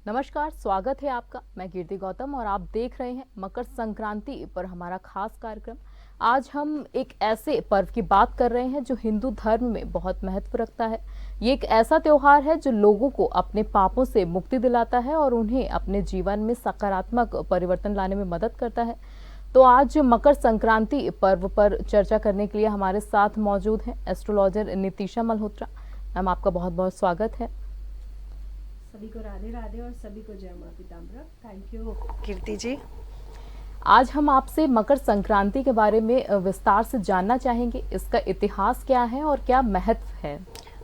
नमस्कार, स्वागत है आपका। मैं कीर्ति गौतम और आप देख रहे हैं मकर संक्रांति पर हमारा खास कार्यक्रम। आज हम एक ऐसे पर्व की बात कर रहे हैं जो हिंदू धर्म में बहुत महत्व रखता है। ये एक ऐसा त्योहार है जो लोगों को अपने पापों से मुक्ति दिलाता है और उन्हें अपने जीवन में सकारात्मक परिवर्तन लाने में मदद करता है। तो आज मकर संक्रांति पर्व पर चर्चा करने के लिए हमारे साथ मौजूद हैं एस्ट्रोलॉजर नीतिशा मल्होत्रा। मैम, आपका बहुत बहुत स्वागत है। सभी को राधे राधे और सभी को जय मां पीताम्बरा। थैंक यू कीर्ति जी। आज हम आपसे मकर संक्रांति के बारे में विस्तार से जानना चाहेंगे। इसका इतिहास क्या है और क्या महत्व है?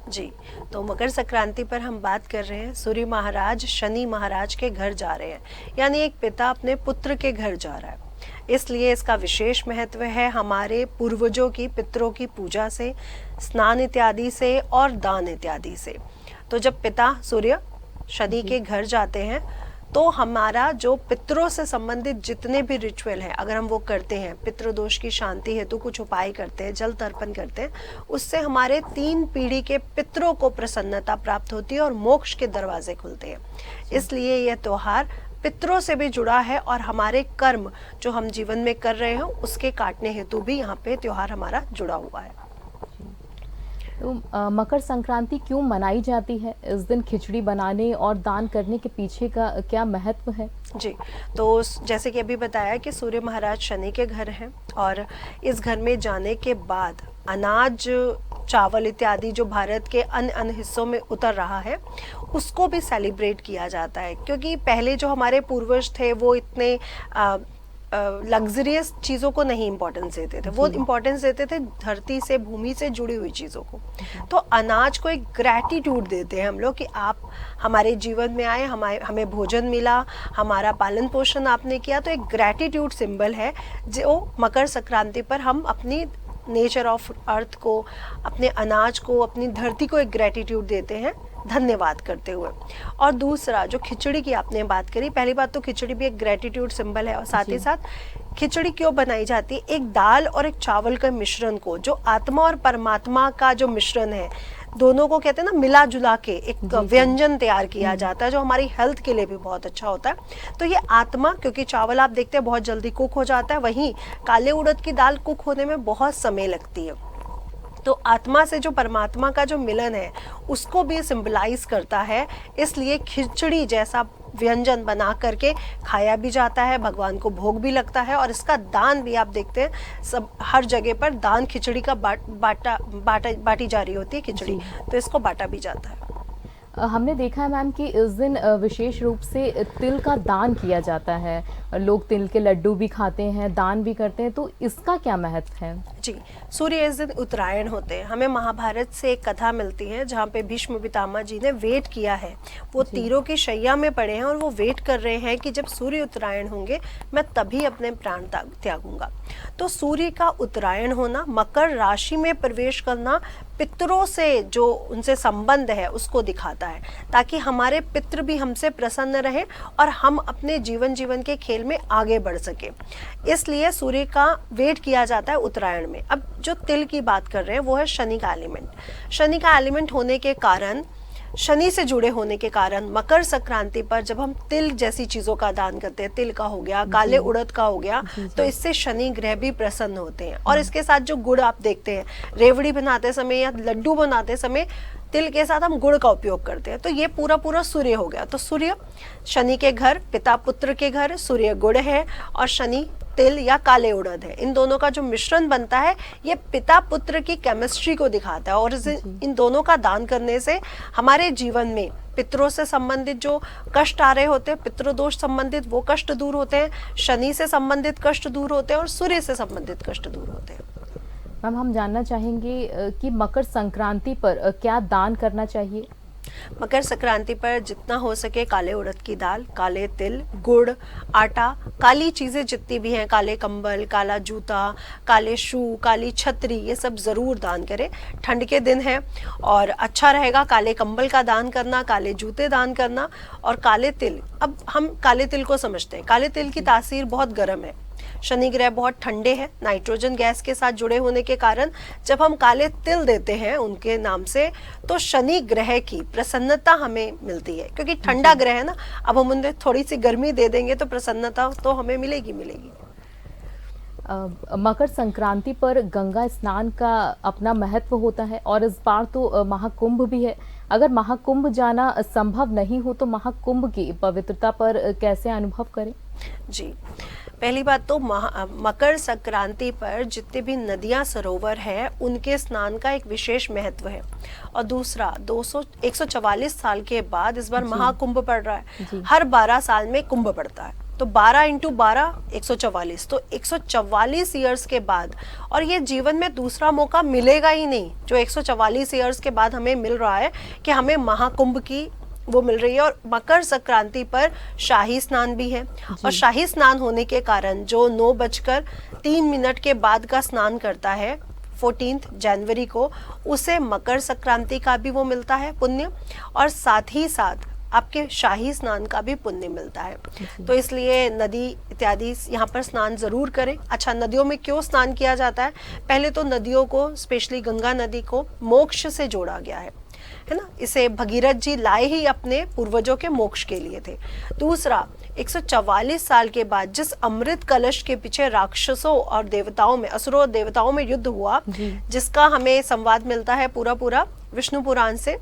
जी, तो मकर संक्रांति पर हम बात कर रहे हैं। सूर्य महाराज शनि महाराज के घर जा रहे हैं, यानी एक पिता अपने पुत्र के घर जा रहा है, इसलिए इसका विशेष महत्व है। हमारे पूर्वजों की, पितरों की पूजा से, स्नान इत्यादि से और दान इत्यादि से। तो जब पिता सूर्य शनि के घर जाते हैं तो हमारा जो पितरों से संबंधित जितने भी रिचुअल हैं, अगर हम वो करते हैं, पितृदोष की शांति हेतु कुछ उपाय करते हैं, जल तर्पण करते हैं, उससे हमारे 3 पीढ़ी के पितरों को प्रसन्नता प्राप्त होती है और मोक्ष के दरवाजे खुलते हैं। इसलिए यह त्योहार पितरों से भी जुड़ा है और हमारे कर्म जो हम जीवन में कर रहे हैं उसके काटने हेतु भी यहाँ पे त्योहार हमारा जुड़ा हुआ है। तो मकर संक्रांति क्यों मनाई जाती है? इस दिन खिचड़ी बनाने और दान करने के पीछे का क्या महत्व है? जी, तो जैसे कि अभी बताया कि सूर्य महाराज शनि के घर हैं और इस घर में जाने के बाद अनाज, चावल इत्यादि जो भारत के अन्य अन्य हिस्सों में उतर रहा है उसको भी सेलिब्रेट किया जाता है, क्योंकि पहले जो हमारे पूर्वज थे वो इतने लग्जरियस चीज़ों को नहीं इम्पोर्टेंस देते थे, वो इम्पोर्टेंस देते थे धरती से, भूमि से जुड़ी हुई चीज़ों को। तो अनाज को एक ग्रैटिट्यूड देते हैं हम लोग कि आप हमारे जीवन में आए, हमें भोजन मिला, हमारा पालन पोषण आपने किया। तो एक ग्रैटिट्यूड सिंबल है जो मकर संक्रांति पर हम अपनी नेचर ऑफ अर्थ को, अपने अनाज को, अपनी धरती को एक ग्रैटिट्यूड देते हैं धन्यवाद करते हुए। और दूसरा जो खिचड़ी की आपने बात करी, पहली बात तो खिचड़ी भी एक ग्रेटिट्यूड सिंबल है और साथ ही साथ खिचड़ी क्यों बनाई जाती है? एक दाल और एक चावल के मिश्रण को, जो आत्मा और परमात्मा का जो मिश्रण है, दोनों को कहते हैं ना, मिला जुला के एक व्यंजन तैयार किया जाता है जो हमारी हेल्थ के लिए भी बहुत अच्छा होता है। तो ये आत्मा, क्योंकि चावल आप देखते हैं बहुत जल्दी कुक हो जाता है, वहीं काले उड़द की दाल कुक होने में बहुत समय लगती है। तो आत्मा से जो परमात्मा का जो मिलन है उसको भी सिंबलाइज करता है, इसलिए खिचड़ी जैसा व्यंजन बना करके खाया भी जाता है, भगवान को भोग भी लगता है और इसका दान भी आप देखते हैं सब हर जगह पर दान खिचड़ी का बाटी जा रही होती है खिचड़ी, तो इसको बांटा भी जाता है। हमने देखा है मैम कि इस दिन विशेष रूप से तिल का दान किया जाता है। लोग तिल के लड्डू भी खाते हैं, दान भी करते हैं, तो इसका क्या महत्व है? जी, सूर्य इस दिन उत्तरायण होते हैं। हमें महाभारत से एक कथा मिलती है जहाँ पे भीष्म पितामह जी ने वेट किया है, वो तीरों की शैया में पड़े हैं और वो वेट कर रहे हैं कि जब सूर्य उत्तरायण होंगे मैं तभी अपने प्राण त्यागूंगा। तो सूर्य का उत्तरायण होना, मकर राशि में प्रवेश करना, पितरों से जो उनसे संबंध है उसको दिखाता है, ताकि हमारे पितृ भी हमसे प्रसन्न रहें और हम अपने जीवन के खेल में आगे बढ़ सके। इसलिए सूर्य का वेट किया जाता है उत्तरायण में। अब जो तिल की बात कर रहे हैं वो है शनि का एलिमेंट। शनि का एलिमेंट होने के कारण, शनि से जुड़े होने के कारण मकर संक्रांति पर जब हम तिल जैसी चीजों का दान करते हैं, तिल का हो गया, काले उड़द का हो गया, तो इससे शनि ग्रह भी प्रसन्न होते हैं। और इसके साथ जो गुड़ आप देखते हैं, रेवड़ी बनाते समय या लड्डू बनाते समय तिल के साथ हम गुड़ का उपयोग करते हैं। तो ये पूरा सूर्य हो गया। तो सूर्य शनि के घर, पिता पुत्र के घर, सूर्य गुड़ है और शनि तिल या काले उड़द है। इन दोनों का जो मिश्रण बनता है ये पिता पुत्र की केमिस्ट्री को दिखाता है और इन दोनों का दान करने से हमारे जीवन में पितरों से संबंधित जो कष्ट आ रहे होते हैं, पितृदोष संबंधित वो कष्ट दूर होते हैं, शनि से संबंधित कष्ट दूर होते हैं और सूर्य से संबंधित कष्ट दूर होते हैं। मैम, हम जानना चाहेंगे कि मकर संक्रांति पर क्या दान करना चाहिए? मकर संक्रांति पर जितना हो सके काले उड़द की दाल, काले तिल, गुड़, आटा, काली चीज़ें जितनी भी हैं, काले कंबल, काला जूता, काले शू, काली छतरी, ये सब ज़रूर दान करें। ठंड के दिन है और अच्छा रहेगा काले कंबल का दान करना, काले जूते दान करना और काले तिल। अब हम काले तिल को समझते हैं, काले तिल की तासीर बहुत गर्म है, शनि ग्रह बहुत ठंडे हैं, नाइट्रोजन गैस के साथ जुड़े होने के कारण जब हम काले तिल देते हैं उनके नाम से, तो शनि ग्रह की प्रसन्नता हमें मिलती है, क्योंकि ठंडा ग्रह है ना। अब हम उन्हें थोड़ी सी गर्मी दे देंगे तो प्रसन्नता तो हमें मिलेगी मिलेगी। मकर संक्रांति पर गंगा स्नान का अपना महत्व होता है और इस बार तो महाकुंभ भी है। अगर महाकुंभ जाना संभव नहीं हो तो महाकुंभ की पवित्रता पर कैसे अनुभव करें? जी, पहली बात तो मकर संक्रांति पर जितने भी नदियां सरोवर है उनके स्नान का एक विशेष महत्व है। और दूसरा 144 साल के बाद इस बार महाकुंभ पड़ रहा है। हर 12 साल में कुंभ पड़ता है, तो 12 इंटू 12 144, तो 144 ईयर्स के बाद, और ये जीवन में दूसरा मौका मिलेगा ही नहीं जो 144 ईयर्स के बाद हमें मिल रहा है कि हमें महाकुंभ की वो मिल रही है। और मकर संक्रांति पर शाही स्नान भी है, और शाही स्नान होने के कारण जो 9:03 के बाद का स्नान करता है 14 जनवरी को, उसे मकर संक्रांति का भी वो मिलता है पुण्य, और साथ ही साथ आपके शाही स्नान का भी पुण्य मिलता है। तो इसलिए नदी इत्यादि यहाँ पर स्नान जरूर करें। अच्छा, नदियों में क्यों स्नान किया जाता है? पहले तो नदियों को, स्पेशली गंगा नदी को मोक्ष से जोड़ा गया है ना। इसे भगीरथ जी लाए ही अपने पूर्वजों के मोक्ष के लिए थे। दूसरा, 144 साल के बाद जिस अमृत कलश के पीछे राक्षसों और देवताओं में, असुरों और देवताओं में युद्ध हुआ, जिसका हमें संवाद मिलता है पूरा विष्णु पुराण से,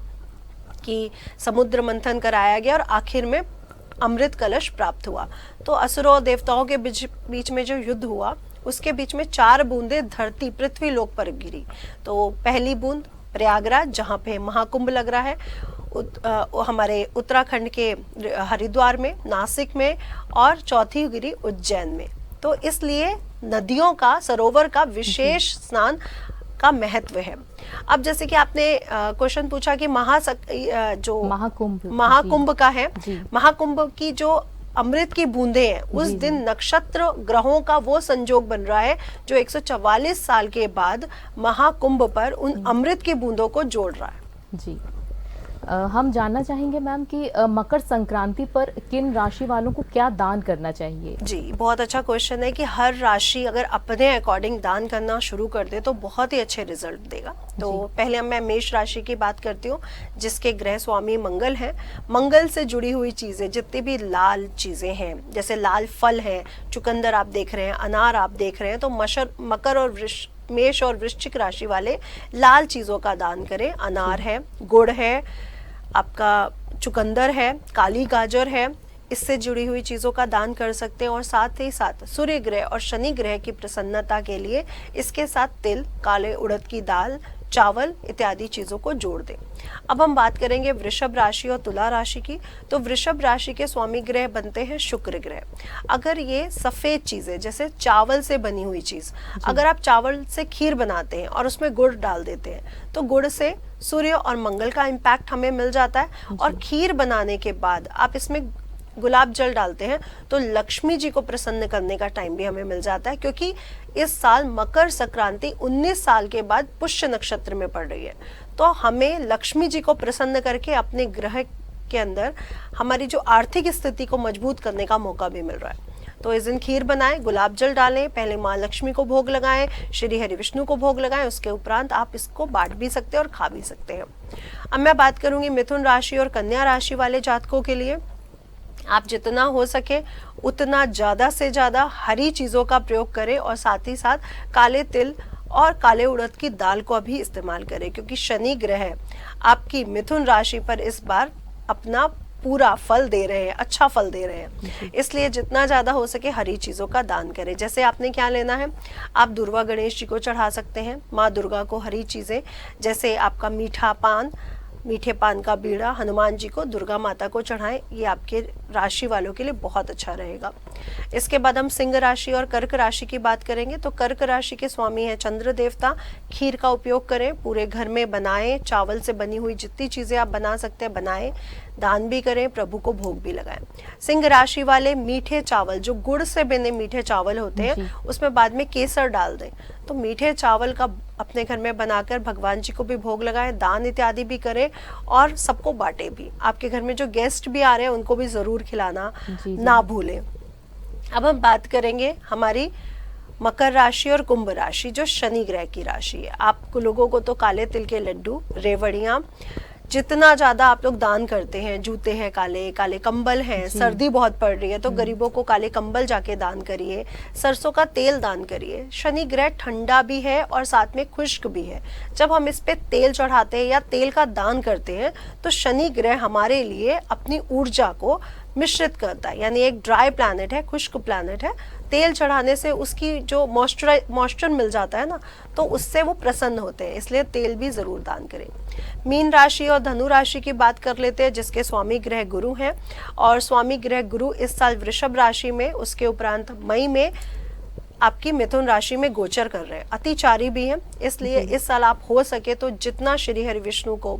कि समुद्र मंथन कराया गया और आखिर में अमृत कलश प्राप्त हुआ। तो असुरों और देवताओं के बीच में जो युद्ध हुआ, उसके बीच में 4 बूंदें धरती पृथ्वी लोक पर गिरी। तो पहली बूंद प्रयागराज, जहाँ पे महाकुंभ लग रहा है, हमारे उत्तराखंड के हरिद्वार में, नासिक में, और चौथी गिरी उज्जैन में। तो इसलिए नदियों का, सरोवर का विशेष स्नान का महत्व है। अब जैसे कि आपने क्वेश्चन पूछा कि जो महाकुंभ का है, महाकुंभ की जो अमृत की बूंदे हैं, उस दिन नक्षत्र ग्रहों का वो संजोग बन रहा है जो 144 साल के बाद महाकुंभ पर उन अमृत की बूंदों को जोड़ रहा है। जी, हम जानना चाहेंगे मैम कि मकर संक्रांति पर किन राशि वालों को क्या दान करना चाहिए? जी, बहुत अच्छा क्वेश्चन है कि हर राशि अगर अपने अकॉर्डिंग दान करना शुरू कर दे तो बहुत ही अच्छे रिजल्ट देगा। तो पहले मैं मेष राशि की बात करती हूँ, जिसके ग्रह स्वामी मंगल हैं। मंगल से जुड़ी हुई चीजें, जितनी भी लाल चीजें हैं, जैसे लाल फल है, चुकंदर आप देख रहे हैं, अनार आप देख रहे हैं, तो मकर और मेष और वृश्चिक राशि वाले लाल चीजों का दान करें। अनार है, गुड़ है, आपका चुकंदर है, काली गाजर है, इससे जुड़ी हुई चीज़ों का दान कर सकते हैं। और साथ ही साथ सूर्य ग्रह और शनि ग्रह की प्रसन्नता के लिए इसके साथ तिल, काले उड़द की दाल, चावल इत्यादि चीज़ों को जोड़ दें। अब हम बात करेंगे वृषभ राशि और तुला राशि की। तो वृषभ राशि के स्वामी ग्रह बनते हैं शुक्र ग्रह। अगर ये सफ़ेद चीज़ें, जैसे चावल से बनी हुई चीज़, अगर आप चावल से खीर बनाते हैं और उसमें गुड़ डाल देते हैं, तो गुड़ से सूर्य और मंगल का इम्पैक्ट हमें मिल जाता है। और खीर बनाने के बाद आप इसमें गुलाब जल डालते हैं तो लक्ष्मी जी को प्रसन्न करने का टाइम भी हमें मिल जाता है, क्योंकि इस साल मकर संक्रांति 19 साल के बाद पुष्य नक्षत्र में पड़ रही है। तो हमें लक्ष्मी जी को प्रसन्न करके अपने ग्रह के अंदर हमारी जो आर्थिक स्थिति को मजबूत करने का मौका भी मिल रहा है। तो इस दिन खीर बनाएं, गुलाब जल डालें, पहले माँ लक्ष्मी को भोग लगाएं, श्री हरि विष्णु को भोग लगाएं, उसके उपरांत आप इसको बांट भी सकते हैं और खा भी सकते हैं। अब मैं बात करूंगी मिथुन राशि और कन्या राशि वाले जातकों के लिए। आप जितना हो सके उतना ज़्यादा से ज़्यादा हरी चीज़ों का प्रयोग करें, और साथ ही साथ काले तिल और काले उड़द की दाल को भी इस्तेमाल करें, क्योंकि शनि ग्रह आपकी मिथुन राशि पर इस बार अपना पूरा फल दे रहे हैं, अच्छा फल दे रहे हैं। इसलिए जितना ज़्यादा हो सके हरी चीज़ों का दान करें। जैसे आपने क्या लेना है, आप दुर्वा गणेश जी को चढ़ा सकते हैं, माँ दुर्गा को हरी चीज़ें, जैसे आपका मीठा पान, मीठे पान का बीड़ा हनुमान जी को, दुर्गा माता को चढ़ाएं। ये आपके राशि वालों के लिए बहुत अच्छा रहेगा। इसके बाद हम सिंह राशि और कर्क राशि की बात करेंगे। तो कर्क राशि के स्वामी हैं चंद्र देवता। खीर का उपयोग करें, पूरे घर में बनाएं, चावल से बनी हुई जितनी चीज़ें आप बना सकते हैं बनाएं, दान भी करें, प्रभु को भोग भी लगाएं। सिंह राशि वाले मीठे चावल, जो गुड़ से बने मीठे चावल होते हैं, उसमें बाद में केसर डाल दें। तो मीठे चावल का अपने घर में बनाकर भगवान जी को भी भोग लगाएं, दान इत्यादि भी करें और सबको बांटे भी। आपके घर में जो गेस्ट भी आ रहे हैं उनको भी जरूर खिलाना ना भूलें। अब हम बात करेंगे हमारी मकर राशि और कुंभ राशि, जो शनि ग्रह की राशि है। आप लोगों को तो काले तिल के लड्डू, रेवड़ियाँ, जितना ज़्यादा आप लोग दान करते हैं, जूते हैं काले, काले कंबल हैं, सर्दी बहुत पड़ रही है तो गरीबों को काले कंबल जाके दान करिए, सरसों का तेल दान करिए। शनि ग्रह ठंडा भी है और साथ में खुश्क भी है। जब हम इस पे तेल चढ़ाते हैं या तेल का दान करते हैं तो शनि ग्रह हमारे लिए अपनी ऊर्जा को मिश्रित करता है, यानी एक ड्राई प्लैनेट है, खुश्क प्लैनेट है। तेल चढ़ाने से उसकी जो मॉइस्चर मिल जाता है ना, तो उससे वो प्रसन्न होते हैं, इसलिए तेल भी जरूर दान करें। मीन राशि और धनु राशि की बात कर लेते हैं, जिसके स्वामी ग्रह गुरु हैं, और स्वामी ग्रह गुरु इस साल वृषभ राशि में, उसके उपरांत मई में आपकी मिथुन राशि में गोचर कर रहे हैं। अतिचारी भी हैं, इसलिए इस साल आप हो सके तो जितना श्री हरि विष्णु को,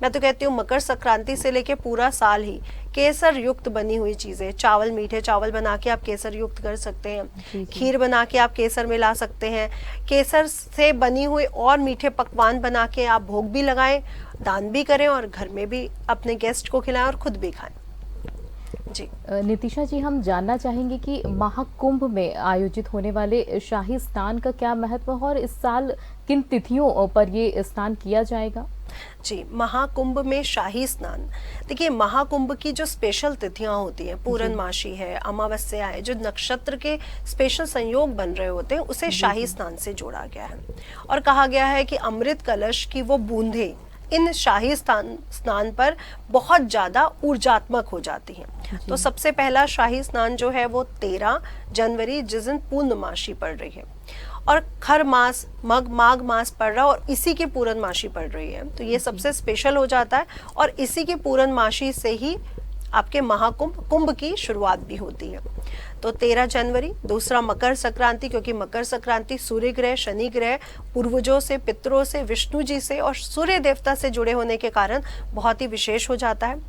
मैं तो कहती हूँ मकर संक्रांति से लेके पूरा साल ही केसर युक्त बनी हुई चीजें, चावल, मीठे चावल बना के आप केसर युक्त कर सकते हैं, खीर बना के आप केसर में ला सकते हैं, केसर से बनी हुई और मीठे पकवान बना के आप भोग भी लगाएं, दान भी करें और घर में भी अपने गेस्ट को खिलाएं और खुद भी खाएं। जी नितिशा जी, हम जानना चाहेंगे कि महाकुंभ में आयोजित होने वाले शाही स्नान का क्या महत्व है और इस साल किन तिथियों पर ये स्नान किया जाएगा? जी, महाकुंभ में शाही स्नान, देखिए महाकुंभ की जो स्पेशल तिथियां होती हैं, पूर्णमासी है, अमावस्या है, जो नक्षत्र के स्पेशल संयोग बन रहे होते हैं, उसे शाही स्नान से जोड़ा गया है और कहा गया है कि अमृत कलश की वो बूंदें इन शाही स्नान पर बहुत ज्यादा ऊर्जात्मक हो जाती हैं। तो सबसे पहला शाही स्नान जो है वो 13 जनवरी, जिस दिन पूर्णमासी पड़ रही है, और खर मास माघ मास पड़ रहा है और इसी की पूर्णमासी पड़ रही है, तो ये सबसे स्पेशल हो जाता है और इसी की पूर्णमासी से ही आपके कुंभ की शुरुआत भी होती है। तो 13 जनवरी, दूसरा मकर संक्रांति, क्योंकि मकर संक्रांति सूर्य ग्रह, शनि ग्रह, पूर्वजों से, पितरों से, विष्णु जी से और सूर्य देवता से जुड़े होने के कारण बहुत ही विशेष हो जाता है।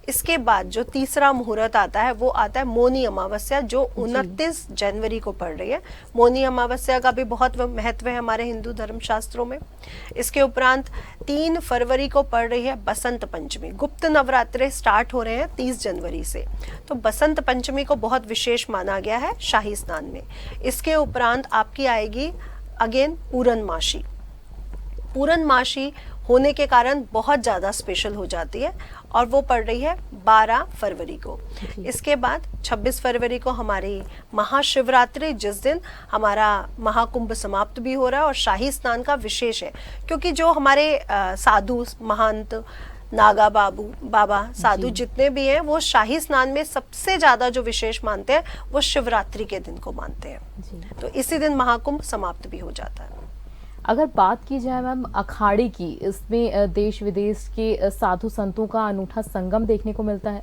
इसके बाद जो तीसरा मुहूर्त आता है वो आता है मौनी अमावस्या, जो 29 जनवरी को पड़ रही है। मौनी अमावस्या का भी बहुत महत्व है हमारे हिंदू धर्म शास्त्रों में। इसके उपरांत 3 फरवरी को पड़ रही है बसंत पंचमी। गुप्त नवरात्रे स्टार्ट हो रहे हैं 30 जनवरी से, तो बसंत पंचमी को बहुत विशेष माना गया है शाही स्नान में। इसके उपरांत आपकी आएगी अगेन पूर्णमासी। पूर्णमासी होने के कारण बहुत ज़्यादा स्पेशल हो जाती है और वो पड़ रही है 12 फरवरी को। इसके बाद 26 फरवरी को हमारी महाशिवरात्रि, जिस दिन हमारा महाकुंभ समाप्त भी हो रहा है और शाही स्नान का विशेष है, क्योंकि जो हमारे साधु महंत, नागा बाबा साधु जितने भी हैं, वो शाही स्नान में सबसे ज्यादा जो विशेष मानते हैं वो शिवरात्रि के दिन को मानते हैं। तो इसी दिन महाकुंभ समाप्त भी हो जाता है। अगर बात की जाए मैम अखाड़े की, इसमें देश विदेश के साधु संतों का अनूठा संगम देखने को मिलता है,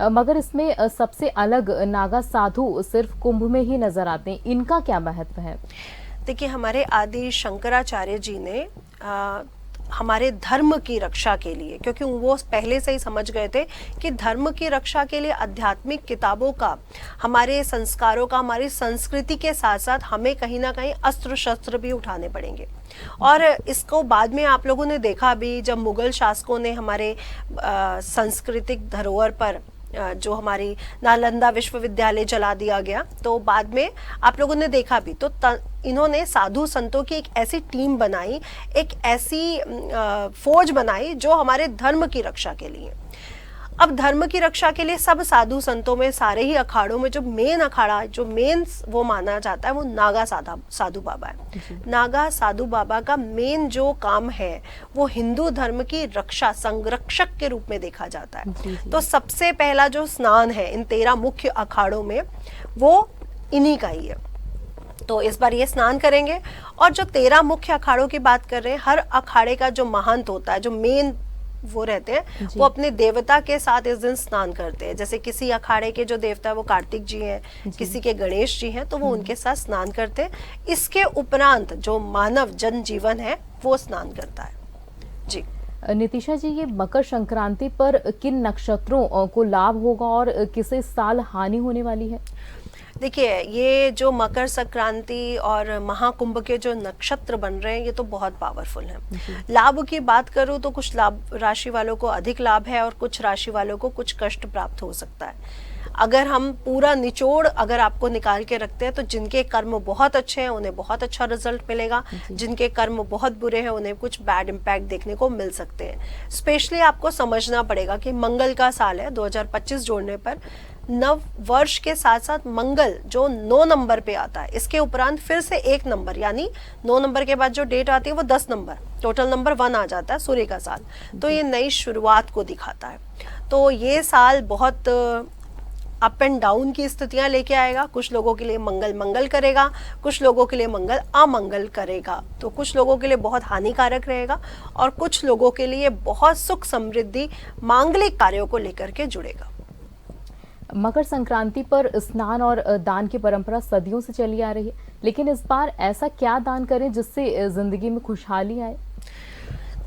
मगर इसमें सबसे अलग नागा साधु सिर्फ कुंभ में ही नजर आते हैं, इनका क्या महत्व है? देखिए, हमारे आदि शंकराचार्य जी ने हमारे धर्म की रक्षा के लिए, क्योंकि वो पहले से ही समझ गए थे कि धर्म की रक्षा के लिए आध्यात्मिक किताबों का, हमारे संस्कारों का, हमारी संस्कृति के साथ साथ हमें कहीं ना कहीं अस्त्र शस्त्र भी उठाने पड़ेंगे। और इसको बाद में आप लोगों ने देखा भी, जब मुगल शासकों ने हमारे सांस्कृतिक धरोहर पर जो हमारी नालंदा विश्वविद्यालय जला दिया गया, तो बाद में आप लोगों ने देखा भी, तो इन्होंने साधु संतों की एक ऐसी टीम बनाई, एक ऐसी फौज बनाई जो हमारे धर्म की रक्षा के लिए। अब धर्म की रक्षा के लिए सब साधु संतों में, सारे ही अखाड़ों में जो मेन अखाड़ा, जो मेन वो माना जाता है, वो नागा साधु बाबा है। नागा साधु बाबा का मेन जो काम है वो हिंदू धर्म की रक्षा, संरक्षक के रूप में देखा जाता है। तो सबसे पहला जो स्नान है इन 13 मुख्य अखाड़ों में, वो इन्हीं का ही है। तो इस बार ये स्नान करेंगे। और जो 13 मुख्य अखाड़ों की बात कर रहे हैं, हर अखाड़े का जो महंत होता है, जो मेन वो रहते हैं, वो अपने देवता के साथ इस दिन स्नान करते हैं। जैसे किसी अखाड़े के जो देवता है वो कार्तिक जी हैं, किसी के गणेश जी हैं, तो वो उनके साथ स्नान करते हैं। इसके उपरांत जो मानव जनजीवन है वो स्नान करता है। जी नितिशा जी, ये मकर संक्रांति पर किन नक्षत्रों को लाभ होगा और किसे इस साल हानि होने वाली है? देखिए, ये जो मकर संक्रांति और महाकुंभ के जो नक्षत्र बन रहे हैं, ये तो बहुत पावरफुल हैं। लाभ की बात करूँ तो कुछ लाभ राशि वालों को अधिक लाभ है और कुछ राशि वालों को कुछ कष्ट प्राप्त हो सकता है। अगर हम पूरा निचोड़ अगर आपको निकाल के रखते हैं तो जिनके कर्म बहुत अच्छे हैं उन्हें बहुत अच्छा रिजल्ट मिलेगा, जिनके कर्म बहुत बुरे हैं उन्हें कुछ बैड इम्पैक्ट देखने को मिल सकते हैं। स्पेशली आपको समझना पड़ेगा कि मंगल का साल है 2025 जोड़ने पर, नव वर्ष के साथ साथ मंगल जो 9 नंबर पे आता है, इसके उपरांत फिर से एक नंबर, यानी 9 नंबर के बाद जो डेट आती है वो 10 नंबर, टोटल नंबर 1 आ जाता है सूर्य का साल, तो ये नई शुरुआत को दिखाता है। तो ये साल बहुत अप एंड डाउन की स्थितियां लेके आएगा। कुछ लोगों के लिए मंगल मंगल करेगा, कुछ लोगों के लिए मंगल अमंगल करेगा, तो कुछ लोगों के लिए बहुत हानिकारक रहेगा और कुछ लोगों के लिए बहुत सुख समृद्धि मांगलिक कार्यों को लेकर के जुड़ेगा। मकर संक्रांति पर स्नान और दान की परंपरा सदियों से चली आ रही है, लेकिन इस बार ऐसा क्या दान करें जिससे जिंदगी में खुशहाली आए?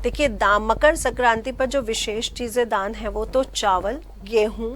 देखिए, मकर संक्रांति पर जो विशेष चीजें दान है वो तो चावल, गेहूं,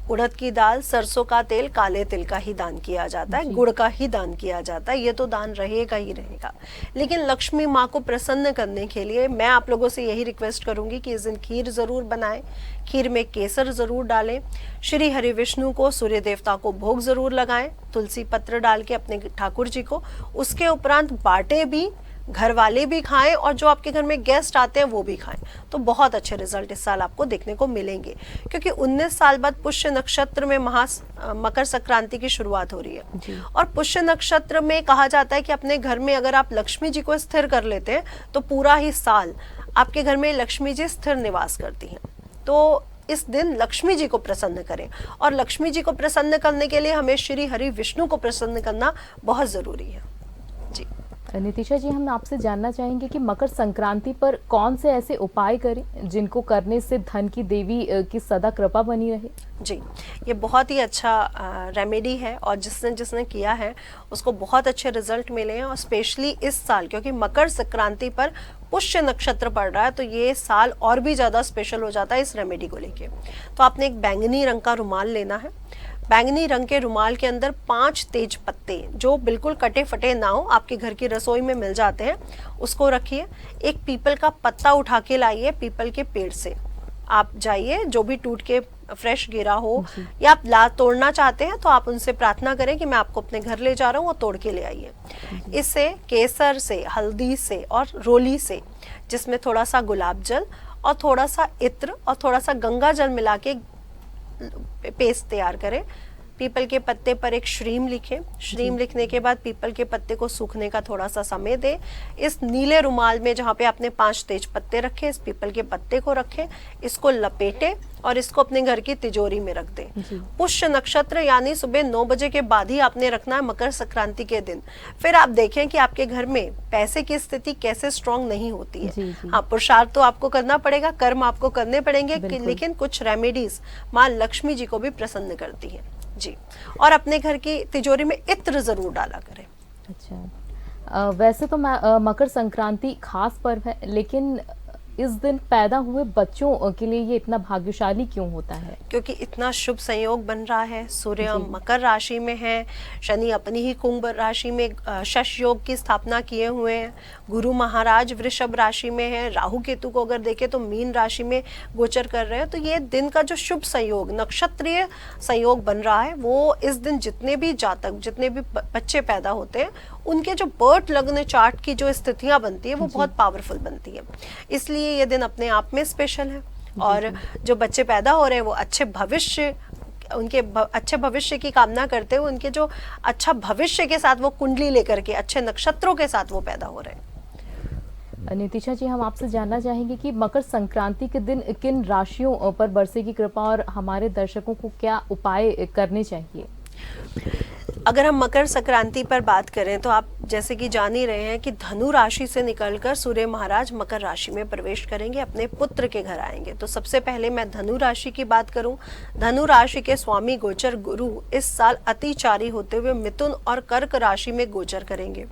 उड़द की दाल, सरसों का तेल, काले तिल का ही दान किया जाता है, गुड़ का ही दान किया जाता है। ये तो दान रहेगा ही रहेगा। लेकिन लक्ष्मी माँ को प्रसन्न करने के लिए मैं आप लोगों से यही रिक्वेस्ट करूंगी कि इस दिन खीर जरूर बनाएं, खीर में केसर जरूर डालें, श्री हरि विष्णु को, सूर्य देवता को भोग जरूर लगाएं, तुलसी पत्र डाल के अपने ठाकुर जी को, उसके उपरांत बाटे भी, घर वाले भी खाएं और जो आपके घर में गेस्ट आते हैं वो भी खाएं, तो बहुत अच्छे रिजल्ट इस साल आपको देखने को मिलेंगे। क्योंकि 19 साल बाद पुष्य नक्षत्र में मकर संक्रांति की शुरुआत हो रही है और पुष्य नक्षत्र में कहा जाता है कि अपने घर में अगर आप लक्ष्मी जी को स्थिर कर लेते हैं तो पूरा ही साल आपके घर में लक्ष्मी जी स्थिर निवास करती हैं। तो इस दिन लक्ष्मी जी को प्रसन्न करें और लक्ष्मी जी को प्रसन्न करने के लिए हमें श्री हरि विष्णु को प्रसन्न करना बहुत जरूरी है। जी नितिशा जी, हम आपसे जानना चाहेंगे कि मकर संक्रांति पर कौन से ऐसे उपाय करें जिनको करने से धन की देवी की सदा कृपा बनी रहे? जी, ये बहुत ही अच्छा रेमेडी है और जिसने जिसने किया है उसको बहुत अच्छे रिजल्ट मिले हैं। और स्पेशली इस साल क्योंकि मकर संक्रांति पर पुष्य नक्षत्र पड़ रहा है तो ये साल और भी ज़्यादा स्पेशल हो जाता है इस रेमेडी को लेके। तो आपने एक बैंगनी रंग का रुमाल लेना है। बैंगनी रंग के रुमाल के अंदर 5 तेज पत्ते जो बिल्कुल कटे फटे ना हो, आपके घर की रसोई में मिल जाते हैं, उसको रखिए। एक पीपल का पत्ता उठा के लाइए, पीपल के पेड़ से आप जाइए, जो भी टूट के फ्रेश गिरा हो या आप तोड़ना चाहते हैं तो आप उनसे प्रार्थना करें कि मैं आपको अपने घर ले जा रहा हूँ, वो तोड़ के ले आइए। इससे केसर से, हल्दी से और रोली से, जिसमें थोड़ा सा गुलाब जल और थोड़ा सा इत्र और थोड़ा सा गंगा जल मिला के पेस्ट तैयार करें। पीपल के पत्ते पर एक श्रीम लिखें। श्रीम लिखने के बाद पीपल के पत्ते को सूखने का थोड़ा सा समय दें। इस नीले रुमाल में जहाँ पे आपने 5 तेज पत्ते रखे, इस पीपल के पत्ते को रखें, इसको लपेटें और इसको अपने घर की तिजोरी में रख दें। पुष्य नक्षत्र यानी सुबह 9 बजे के बाद ही आपने रखना है मकर संक्रांति के दिन। फिर आप देखें कि आपके घर में पैसे की स्थिति कैसे स्ट्रांग नहीं होती है। हाँ, पुरुषार्थ तो आपको करना पड़ेगा, कर्म आपको करने पड़ेंगे, लेकिन कुछ रेमेडीज माँ लक्ष्मी जी को भी प्रसन्न करती है। जी, और अपने घर की तिजोरी में इत्र जरूर डाला करें। अच्छा, वैसे तो मकर संक्रांति खास पर्व है, लेकिन इस दिन पैदा हुए बच्चों के लिए ये इतना भाग्यशाली क्यों होता है? क्योंकि इतना शुभ संयोग बन रहा है। सूर्य मकर राशि में है, शनि अपनी ही कुंभ राशि में शश योग की स्थापना किए हुए हैं, गुरु महाराज वृषभ राशि में है, राहु केतु को अगर देखें तो मीन राशि में गोचर कर रहे हैं। तो ये दिन का जो शुभ संयोग, नक्षत्रीय संयोग बन रहा है, वो इस दिन जितने भी जातक, जितने भी बच्चे पैदा होते हैं, उनके जो बर्थ लग्न चार्ट की जो स्थितियां बनती है वो बहुत पावरफुल बनती है। इसलिए ये दिन अपने आप में स्पेशल है। और जो बच्चे पैदा हो रहे हैं वो अच्छे भविष्य, उनके अच्छे भविष्य की कामना करते हुए उनके जो अच्छा भविष्य के साथ वो कुंडली लेकर के अच्छे नक्षत्रों के साथ वो पैदा हो रहे हैं। नितिशा जी, हम आपसे जानना चाहेंगे कि मकर संक्रांति के दिन किन राशियों पर बरसेगी कृपा और हमारे दर्शकों को क्या उपाय करने चाहिए? अगर हम मकर संक्रांति पर बात करें तो आप जैसे कि जान ही रहे हैं कि धनु राशि से निकलकर सूर्य महाराज मकर राशि में प्रवेश करेंगे, अपने पुत्र के घर आएंगे। तो सबसे पहले मैं धनु राशि की बात करूं। धनु राशि के स्वामी गोचर गुरु इस साल अतिचारी होते हुए मिथुन और कर्क राशि में गोचर करेंगे।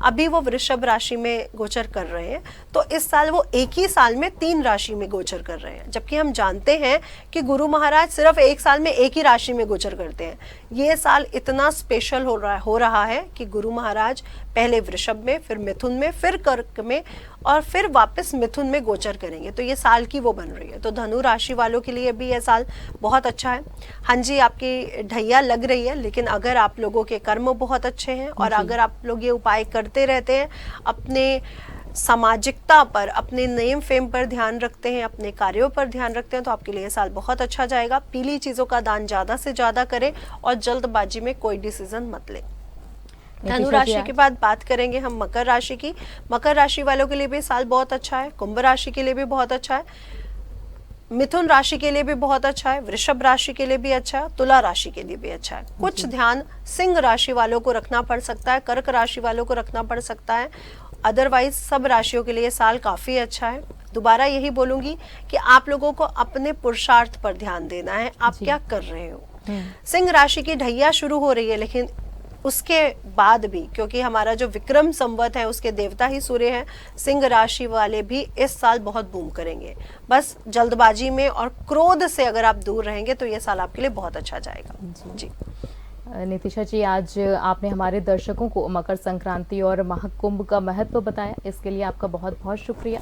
अभी वो वृषभ राशि में गोचर कर रहे हैं, तो इस साल वो एक ही साल में 3 राशि में गोचर कर रहे हैं। जबकि हम जानते हैं कि गुरु महाराज सिर्फ एक साल में एक ही राशि में गोचर करते हैं। ये साल इतना स्पेशल हो रहा है कि गुरु महाराज पहले वृषभ में, फिर मिथुन में, फिर कर्क में और फिर वापस मिथुन में गोचर करेंगे। तो ये साल की वो बन रही है। तो धनु राशि वालों के लिए भी यह साल बहुत अच्छा है। हाँ जी, आपकी ढैया लग रही है, लेकिन अगर आप लोगों के कर्म बहुत अच्छे हैं और अगर आप लोग ये उपाय करते रहते हैं, अपने सामाजिकता पर, अपने नेम फेम पर ध्यान रखते हैं, अपने कार्यों पर ध्यान रखते हैं, तो आपके लिए ये साल बहुत अच्छा जाएगा। पीली चीजों का दान ज्यादा से ज्यादा करें और जल्दबाजी में कोई डिसीजन मत लें। धनु राशि के बाद बात करेंगे हम मकर राशि की। मकर राशि वालों के लिए भी साल बहुत अच्छा है, कुंभ राशि के लिए भी बहुत अच्छा है, मिथुन राशि के लिए भी बहुत अच्छा है, वृषभ राशि के लिए भी अच्छा है, तुला राशि के लिए भी अच्छा है। कुछ ध्यान सिंह राशि वालों को रखना पड़ सकता है, कर्क राशि वालों को रखना पड़ सकता है, अदरवाइज सब राशियों के लिए साल काफी अच्छा है। दोबारा यही बोलूंगी कि आप लोगों को अपने पुरुषार्थ पर ध्यान देना है, आप क्या कर रहे हो। सिंह राशि की ढैया शुरू हो रही है, लेकिन उसके बाद भी, क्योंकि हमारा जो विक्रम संवत है उसके देवता ही सूर्य हैं, सिंह राशि वाले भी इस साल बहुत बूम करेंगे। बस जल्दबाजी में और क्रोध से अगर आप दूर रहेंगे तो ये साल आपके लिए बहुत अच्छा जाएगा। जी नितिशा जी, आज आपने हमारे दर्शकों को मकर संक्रांति और महाकुंभ का महत्व बताया, इसके लिए आपका बहुत बहुत शुक्रिया।